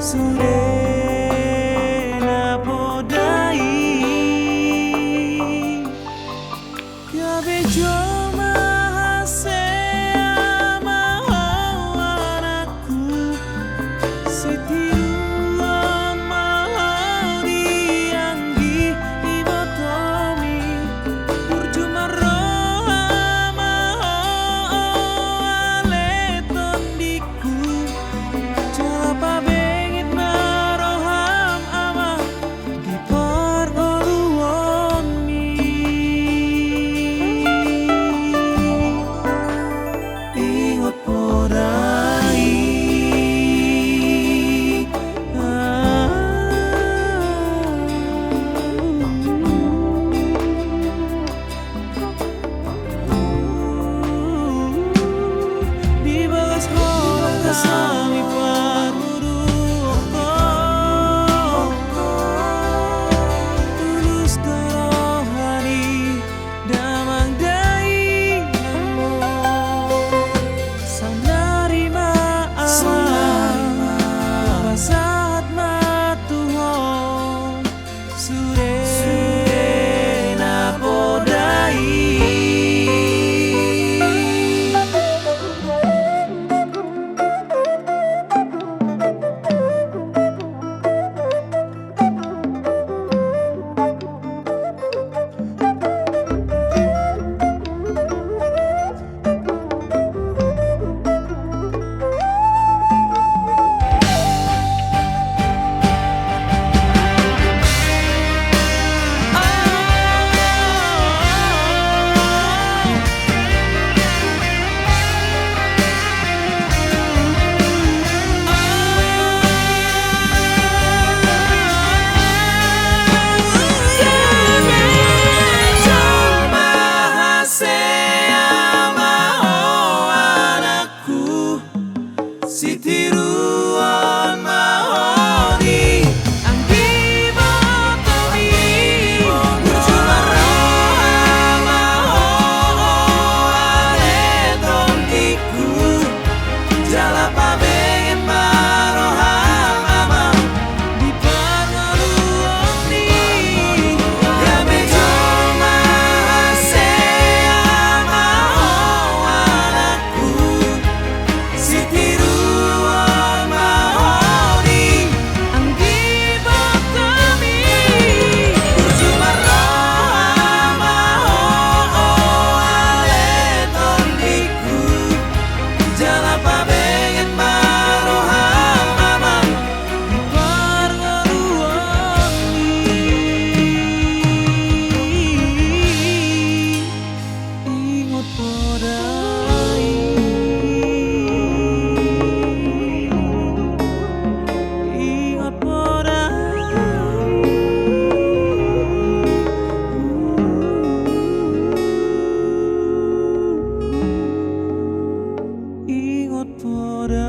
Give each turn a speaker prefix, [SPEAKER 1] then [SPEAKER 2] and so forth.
[SPEAKER 1] Surena podai Kabejo mahasea mau anakku Sitiruan mau dianggi ibotomi Burjuma roha mau aleton diku Jalapa bengit maroham ama di pargoruoni Ingot podai Di bagas kolam kasami parmuruoko Tulus rohani damang dai namo Sanarima saat matuhong Surena podai Sitiruan mahoni Anggi motomi Burjuma roha maho Aleton diku Jalapa bengit maroham amam Di pargoruoni Kabejo mahasea maho anakku Sitiruan Ingot podai